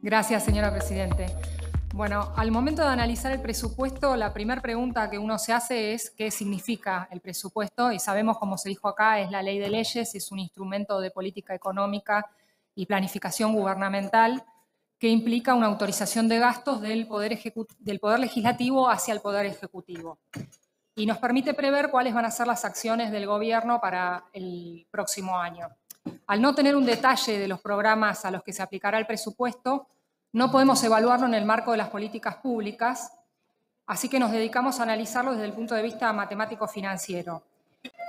Gracias, señora Presidente. Bueno, al momento de analizar el presupuesto, la primera pregunta que uno se hace es qué significa el presupuesto, y sabemos, como se dijo acá, es la ley de leyes, es un instrumento de política económica y planificación gubernamental que implica una autorización de gastos del Poder Legislativo hacia el Poder Ejecutivo y nos permite prever cuáles van a ser las acciones del Gobierno para el próximo año. Al no tener un detalle de los programas a los que se aplicará el presupuesto, no podemos evaluarlo en el marco de las políticas públicas, así que nos dedicamos a analizarlo desde el punto de vista matemático-financiero.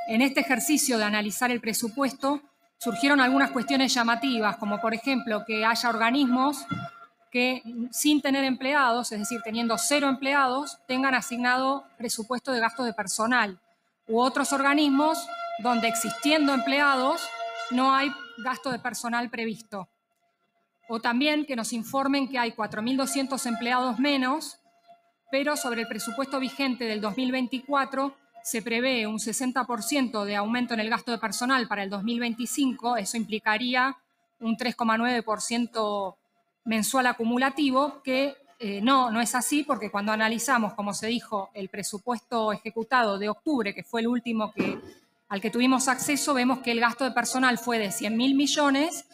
En este ejercicio de analizar el presupuesto surgieron algunas cuestiones llamativas, como por ejemplo que haya organismos que sin tener empleados, es decir, teniendo 0 empleados, tengan asignado presupuesto de gasto de personal, u otros organismos donde existiendo empleados no hay gasto de personal previsto. O también que nos informen que hay 4.200 empleados menos, pero sobre el presupuesto vigente del 2024 se prevé un 60% de aumento en el gasto de personal para el 2025, eso implicaría un 3,9% mensual acumulativo, que no es así, porque cuando analizamos, como se dijo, el presupuesto ejecutado de octubre, que fue el último al que tuvimos acceso, vemos que el gasto de personal fue de 100.000 millones,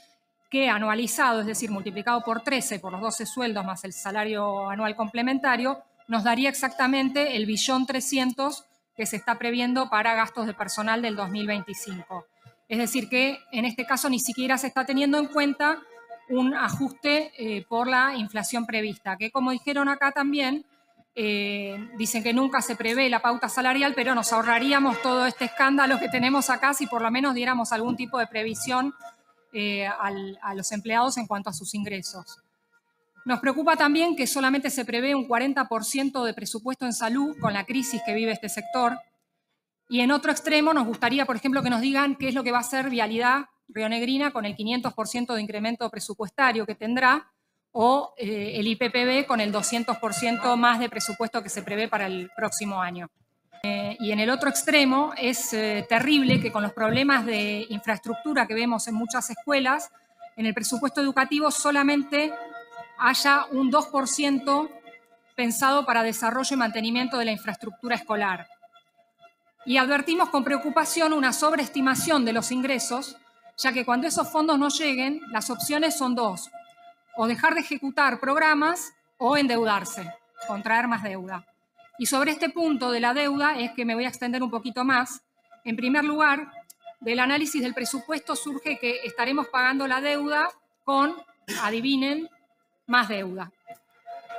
que anualizado, es decir, multiplicado por 13 por los 12 sueldos más el salario anual complementario, nos daría exactamente el 1.300.000.000 que se está previendo para gastos de personal del 2025. Es decir, que en este caso ni siquiera se está teniendo en cuenta un ajuste por la inflación prevista, que como dijeron acá también, dicen que nunca se prevé la pauta salarial, pero nos ahorraríamos todo este escándalo que tenemos acá si por lo menos diéramos algún tipo de previsión a los empleados en cuanto a sus ingresos. Nos preocupa también que solamente se prevé un 40% de presupuesto en salud con la crisis que vive este sector. Y en otro extremo nos gustaría, por ejemplo, que nos digan qué es lo que va a hacer Vialidad Rionegrina con el 500% de incremento presupuestario que tendrá, o el IPPB con el 200% más de presupuesto que se prevé para el próximo año. Y en el otro extremo es terrible que con los problemas de infraestructura que vemos en muchas escuelas, en el presupuesto educativo solamente haya un 2% pensado para desarrollo y mantenimiento de la infraestructura escolar. Y advertimos con preocupación una sobreestimación de los ingresos, ya que cuando esos fondos no lleguen, las opciones son dos: o dejar de ejecutar programas o endeudarse, contraer más deuda. Y sobre este punto de la deuda es que me voy a extender un poquito más. En primer lugar, del análisis del presupuesto surge que estaremos pagando la deuda con, adivinen, más deuda,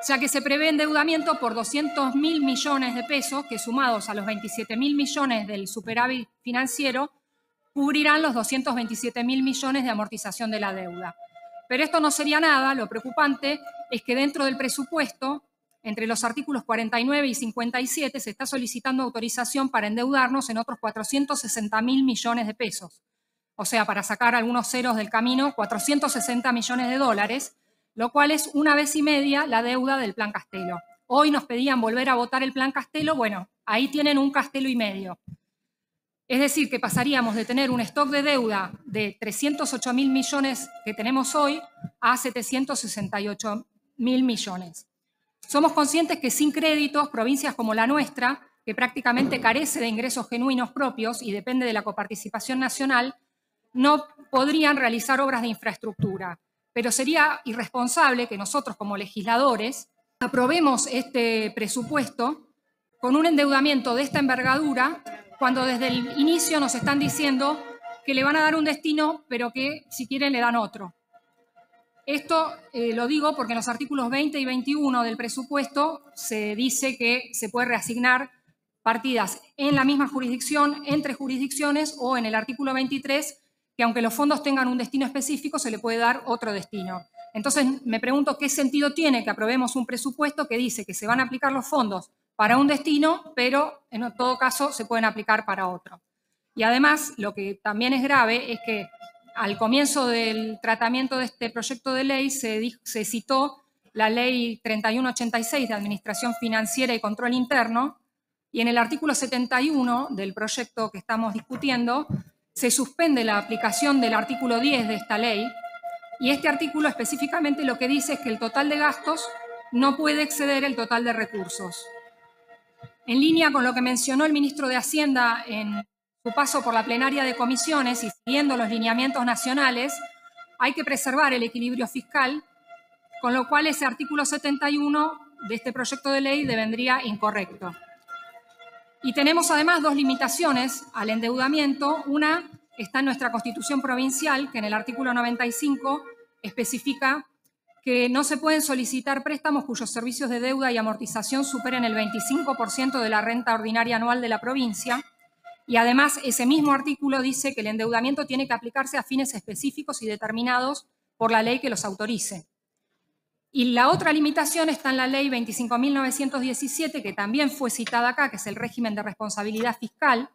ya que se prevé endeudamiento por 200.000 millones de pesos, que sumados a los 27.000 millones del superávit financiero, cubrirán los 227.000 millones de amortización de la deuda. Pero esto no sería nada. Lo preocupante es que dentro del presupuesto, entre los artículos 49 y 57, se está solicitando autorización para endeudarnos en otros 460.000 millones de pesos. O sea, para sacar algunos ceros del camino, 460 millones de dólares, lo cual es 1,5 veces la deuda del Plan Castelo. Hoy nos pedían volver a votar el Plan Castelo. Bueno, ahí tienen 1,5 Castelo. Es decir, que pasaríamos de tener un stock de deuda de 308.000 millones que tenemos hoy a 768.000 millones. Somos conscientes que sin créditos, provincias como la nuestra, que prácticamente carece de ingresos genuinos propios y depende de la coparticipación nacional, no podrían realizar obras de infraestructura. Pero sería irresponsable que nosotros, como legisladores, aprobemos este presupuesto con un endeudamiento de esta envergadura, cuando desde el inicio nos están diciendo que le van a dar un destino, pero que si quieren le dan otro. Esto lo digo porque en los artículos 20 y 21 del presupuesto se dice que se puede reasignar partidas en la misma jurisdicción, entre jurisdicciones, o en el artículo 23, que aunque los fondos tengan un destino específico, se le puede dar otro destino. Entonces me pregunto qué sentido tiene que aprobemos un presupuesto que dice que se van a aplicar los fondos para un destino, pero en todo caso se pueden aplicar para otro. Y además, lo que también es grave es que al comienzo del tratamiento de este proyecto de ley se citó la Ley 3186 de Administración Financiera y Control Interno, y en el artículo 71 del proyecto que estamos discutiendo se suspende la aplicación del artículo 10 de esta ley, Y este artículo específicamente lo que dice es que el total de gastos no puede exceder el total de recursos. En línea con lo que mencionó el ministro de Hacienda en su paso por la plenaria de comisiones y siguiendo los lineamientos nacionales, hay que preservar el equilibrio fiscal, con lo cual ese artículo 71 de este proyecto de ley devendría incorrecto. Y tenemos además dos limitaciones al endeudamiento. Una está en nuestra Constitución provincial, que en el artículo 95 especifica que no se pueden solicitar préstamos cuyos servicios de deuda y amortización superen el 25% de la renta ordinaria anual de la provincia. Y además, ese mismo artículo dice que el endeudamiento tiene que aplicarse a fines específicos y determinados por la ley que los autorice. Y la otra limitación está en la ley 25.917, que también fue citada acá, que es el régimen de responsabilidad fiscal,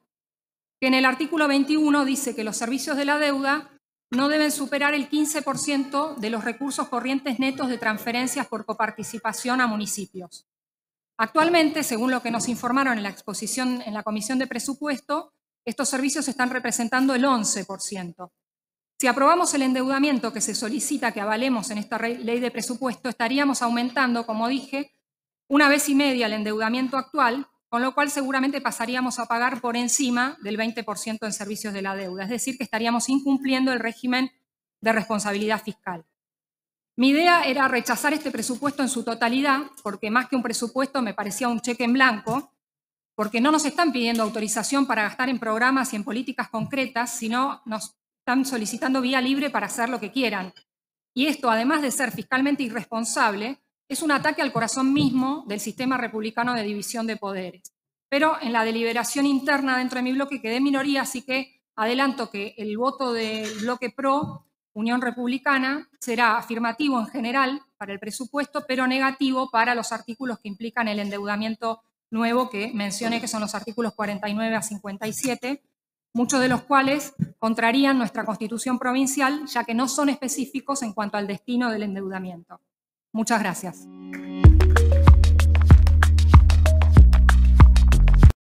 que en el artículo 21 dice que los servicios de la deuda no deben superar el 15% de los recursos corrientes netos de transferencias por coparticipación a municipios. Actualmente, según lo que nos informaron en la exposición en la Comisión de Presupuesto, estos servicios están representando el 11%. Si aprobamos el endeudamiento que se solicita que avalemos en esta ley de presupuesto, estaríamos aumentando, como dije, 1,5 veces el endeudamiento actual, con lo cual seguramente pasaríamos a pagar por encima del 20% en servicios de la deuda, es decir, que estaríamos incumpliendo el régimen de responsabilidad fiscal. Mi idea era rechazar este presupuesto en su totalidad, porque más que un presupuesto me parecía un cheque en blanco, porque no nos están pidiendo autorización para gastar en programas y en políticas concretas, sino nos están solicitando vía libre para hacer lo que quieran. Y esto, además de ser fiscalmente irresponsable, es un ataque al corazón mismo del sistema republicano de división de poderes. Pero en la deliberación interna dentro de mi bloque quedé minoría, así que adelanto que el voto del bloque PRO, Unión Republicana, será afirmativo en general para el presupuesto, pero negativo para los artículos que implican el endeudamiento nuevo que mencioné, que son los artículos 49 a 57, muchos de los cuales contrarían nuestra Constitución provincial, ya que no son específicos en cuanto al destino del endeudamiento. Muchas gracias.